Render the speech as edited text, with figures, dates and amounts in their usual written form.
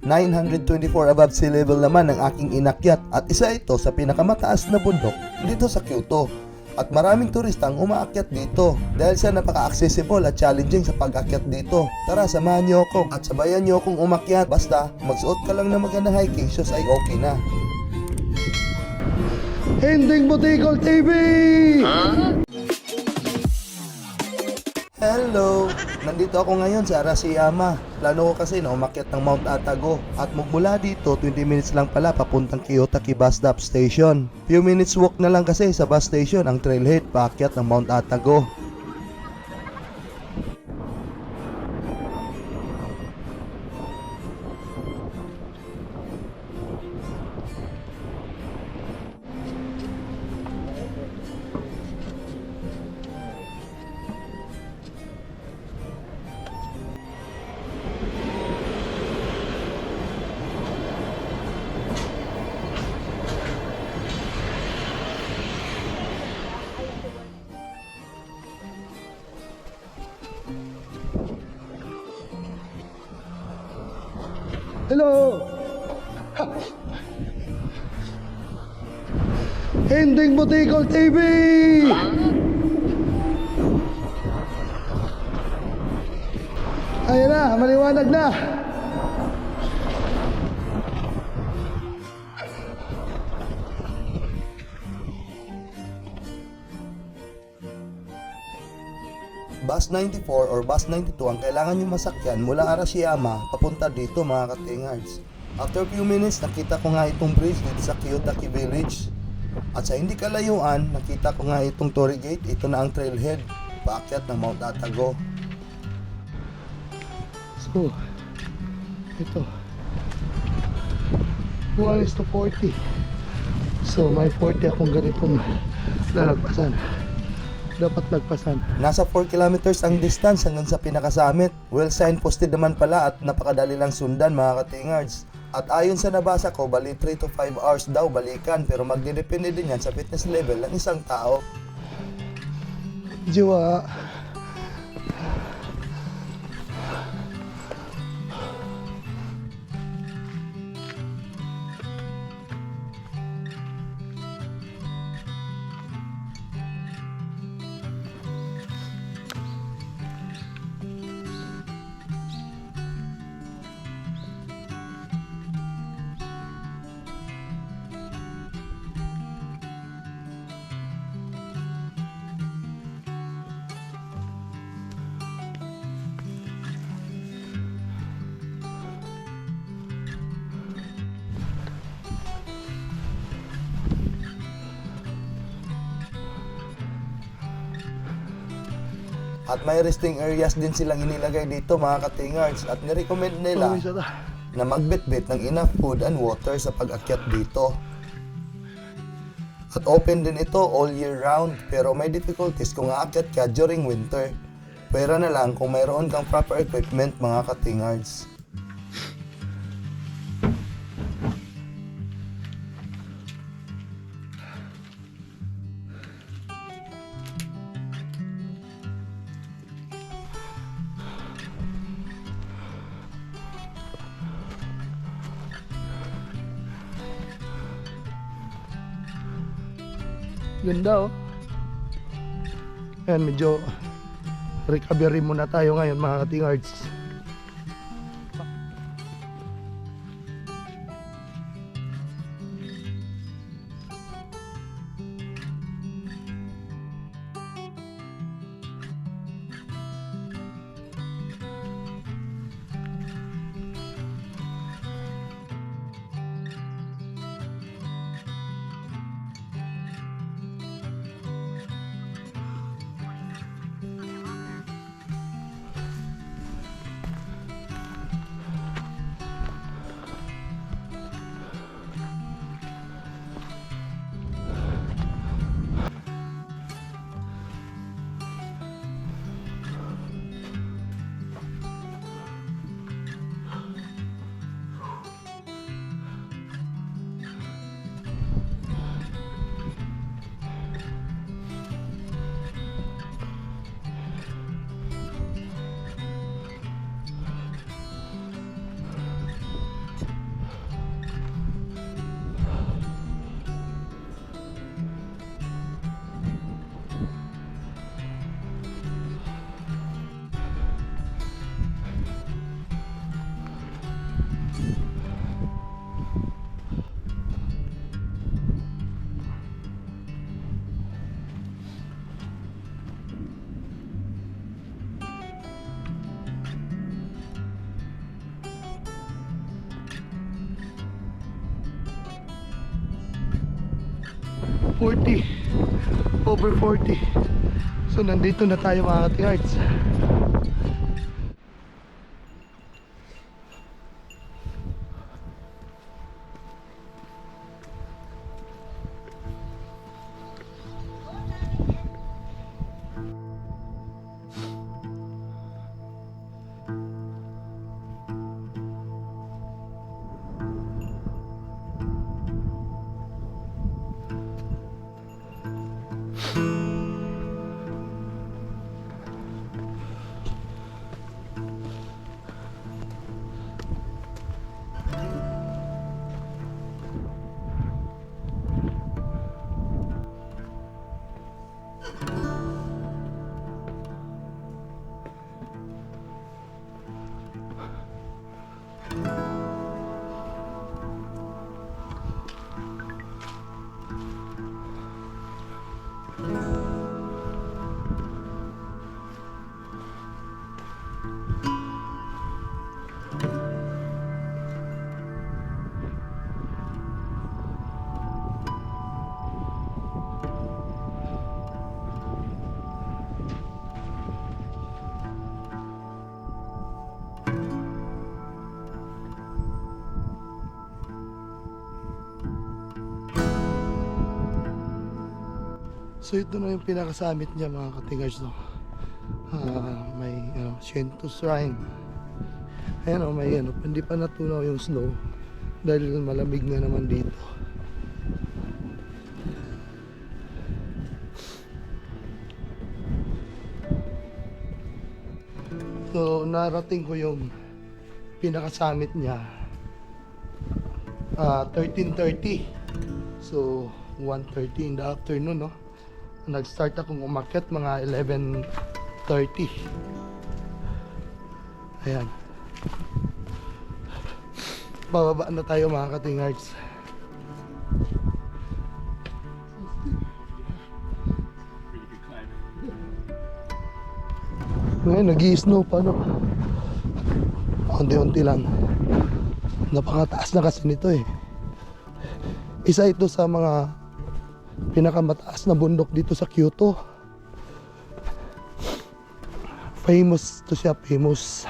924 above sea level naman ang aking inakyat at isa ito sa pinakamataas na bundok dito sa Kyoto. At maraming turista ang umaakyat dito dahil sa napaka-accessible at challenging sa pag-akyat dito. Tara, samahan niyo ako at sabayan niyo akong umakyat. Basta magsuot ka lang ng magandang hiking shoes ay okay na. Ending Butikol TV! Hello! Nandito ako ngayon sa Arashiyama. Plano ko kasi na umakyat ng Mount Atago. At mula dito, 20 minutes lang pala papuntang Kiyotaki Bus Stop Station. Few minutes walk na lang kasi sa bus station ang trailhead paakyat ng Mount Atago. Hello! Ending Butikol TV! Ayan na, maliwanag na! Bus 94 or Bus 92 ang kailangan nyo masakyan mula Arashiyama papunta dito mga katingards. After few minutes, nakita ko nga itong bridge dito sa Kiyotaki Village. At sa hindi kalayuan, nakita ko nga itong Torii Gate. Ito na ang trailhead paakyat ng Mount Atago. So, ito 1:40. So, may 40 akong ganitong lalagpasan. Dapat lagpasan. Nasa 4 kilometers ang distance hanggang sa pinakasamit. Well signposted naman pala at napakadali lang sundan mga katingards. At ayon sa nabasa ko, bali 3 to 5 hours daw balikan, pero magdidepende din yan sa fitness level ng isang tao. Jiwa. At may resting areas din silang inilagay dito mga katingards. At nirecommend nila na magbitbit ng enough food and water sa pag-akyat dito. At open din ito all year round, pero may difficulties kung aakyat ka during winter. Pwera na lang kung mayroon kang proper equipment mga katingards. Ganda oh. Ayan, medyo recovery muna tayo ngayon mga katingards. 40. Over 40. So nandito na tayo mga ka-T-Arts. So ito na yung pinakasamit niya mga ka-Tingers, no? May Shinto Shrine. Ayan o, may hindi pa natunaw yung snow dahil malamig na naman dito. So narating ko yung pinakasamit niya 13:30. So 1:30 in the afternoon, no? Nag-start akong umakyat mga 11:30. Ayan. Bababa na tayo mga ka-Tingers. Ngayon, nag-i-snow pa, no? Unti-unti lang. Napakataas na kasi nito eh. Isa ito sa mga pinakamataas na bundok dito sa Kyoto. Famous to siya, famous.